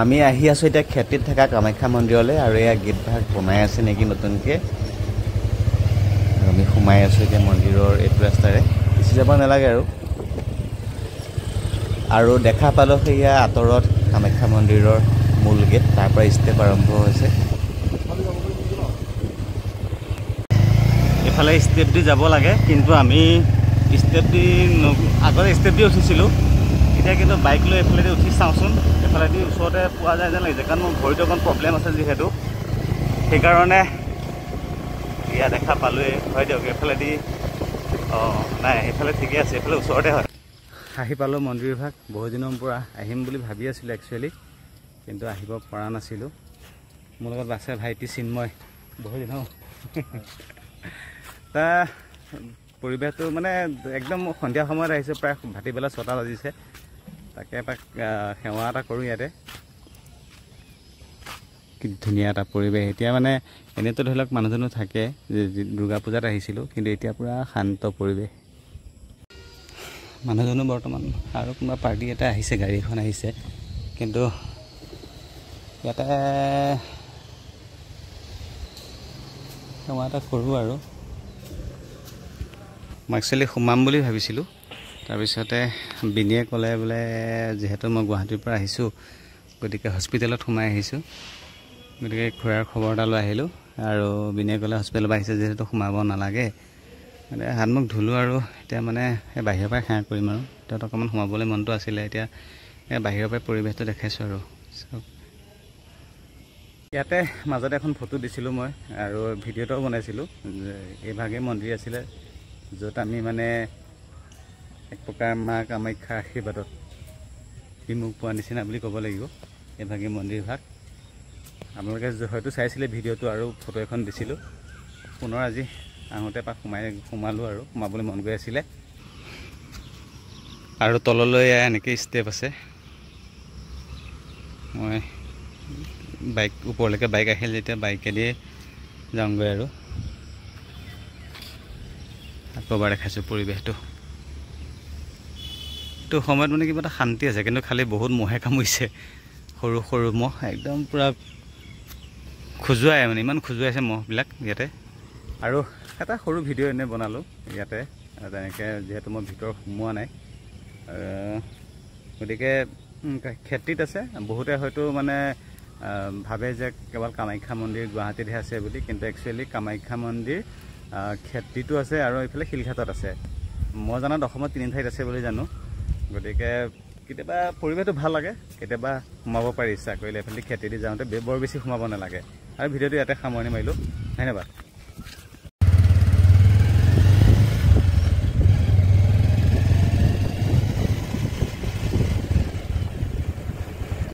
আমি আহি আছো এতিয়া খেতিত থকা কামাখ্যা মন্দিৰলৈ আৰু এয়া গেট ভাগ বনাই আছে নেকি নতুনকৈ আমি সোমাই আছো এতিয়া মন্দিৰৰ এইটো ৰাস্তাৰে বেছি যাব নালাগে আৰু দেখা পালো সেয়া আঁতৰত কামাখ্যা মন্দিৰৰ মূল গেট তাৰ পৰা ষ্টেপ আৰম্ভ হৈছে এফালে ষ্টেপ দি যাব লাগে কিন্তু আমি ষ্টেপ দি আগতে ষ্টেপ দি উঠিছিলোঁ এতিয়া কিন্তু বাইক লৈ এফালেদি উঠি চাওঁচোন এফালেদি ওচৰতে পোৱা যায় যেন লাগিছে কাৰণ মোৰ ভৰিটো অকণ প্ৰব্লেম আছে যিহেতু সেইকাৰণে এয়া দেখা পালোঁৱেই হয় দিয়ক এফালেদি নাই সেইফালে ঠিকে আছে এইফালে ওচৰতে হয় আহি পালোঁ মন্দিৰ ভাগ বহু দিনৰ পৰা আহিম বুলি ভাবি আছিলোঁ একচুৱেলি কিন্তু আহিব পৰা নাছিলোঁ মোৰ লগত আছে ভাইটি চিন্ময় বহু দিনৰ তা পৰিৱেশটো মানে একদম সন্ধিয়া সময়ত আহিছে প্ৰায় ভাটিবেলা 6টা বাজিছে তাকে এপাক সেৱা এটা কৰোঁ ইয়াতে কি ধুনীয়া এটা পৰিৱেশ এতিয়া মানে এনেতো ধৰি লওক মানুহজনো থাকে দুৰ্গা পূজাত আহিছিলোঁ কিন্তু এতিয়া পূৰা শান্ত পৰিৱেশ মানুহজনো বৰ্তমান আৰু কোনোবা পাৰ্টি এটা আহিছে গাড়ী এখন আহিছে কিন্তু ইয়াতে সেৱা এটা কৰোঁ আৰু মই একচুৱেলি সোমাম বুলি ভাবিছিলোঁ তাৰপিছতে বিনিয়ে ক'লে বোলে যিহেতু মই গুৱাহাটীৰ পৰা আহিছোঁ গতিকে হস্পিটেলত সোমাই আহিছোঁ গতিকে খুৰাৰ খবৰ এটা লৈ আহিলোঁ আৰু বিনিয়ে ক'লে হস্পিটেলৰ পৰা আহিছে যিহেতু সোমাব নালাগে মানে হাত মুখ ধুলোঁ আৰু এতিয়া মানে এই বাহিৰৰ পৰাই সেৱা কৰিম আৰু তাত অকণমান সোমাবলৈ মনটো আছিলে এতিয়া এই বাহিৰৰ পৰাই পৰিৱেশটো দেখাইছোঁ আৰু ইয়াতে মাজতে এখন ফটো দিছিলোঁ মই আৰু ভিডিঅ' এটাও বনাইছিলোঁ এইভাগে মন্দিৰ আছিলে য'ত আমি মানে এক প্ৰকাৰ মা কামাখ্যাৰ আশীৰ্বাদত বিমুখ পোৱা নিচিনা বুলি ক'ব লাগিব এইভাগে মন্দিৰ ভাগ আপোনালোকে হয়তো চাইছিলে ভিডিঅ'টো আৰু ফটো এখন দিছিলোঁ পুনৰ আজি আহোঁতে পাক সোমালোঁ আৰু সোমাবলৈ মন গৈ আছিলে আৰু তললৈ এনেকৈ ষ্টেপ আছে মই বাইক ওপৰলৈকে বাইক আহিল যেতিয়া বাইকেদি যাওঁগৈ আৰু আকৌ এবাৰ দেখাইছোঁ পৰিৱেশটো এইটো সময়ত মানে কিবা এটা শান্তি আছে কিন্তু খালি বহুত মহে কামুৰিছে সৰু সৰু মহ একদম পূৰা খজুৱাই মানে ইমান খজুৱাইছে মহবিলাক ইয়াতে আৰু এটা সৰু ভিডিঅ' এনেই বনালোঁ ইয়াতে তেনেকৈ যিহেতু মই ভিতৰত সোমোৱা নাই গতিকে খেতিত আছে বহুতে হয়তো মানে ভাবে যে কেৱল কামাখ্যা মন্দিৰ গুৱাহাটীতহে আছে বুলি কিন্তু একচুৱেলি কামাখ্যা মন্দিৰ খেতিটো আছে আৰু এইফালে শিলঘাটত আছে মই জনাত অসমত 3 ঠাইত আছে বুলি জানো গতিকে কেতিয়াবা পৰিৱেশটো ভাল লাগে কেতিয়াবা সোমাব পাৰি ইচ্ছা কৰিলে এইফালে খেতি দি যাওঁতে বৰ বেছি সোমাব নালাগে আৰু ভিডিঅ'টো ইয়াতে সামৰণি মাৰিলোঁ ধন্যবাদ।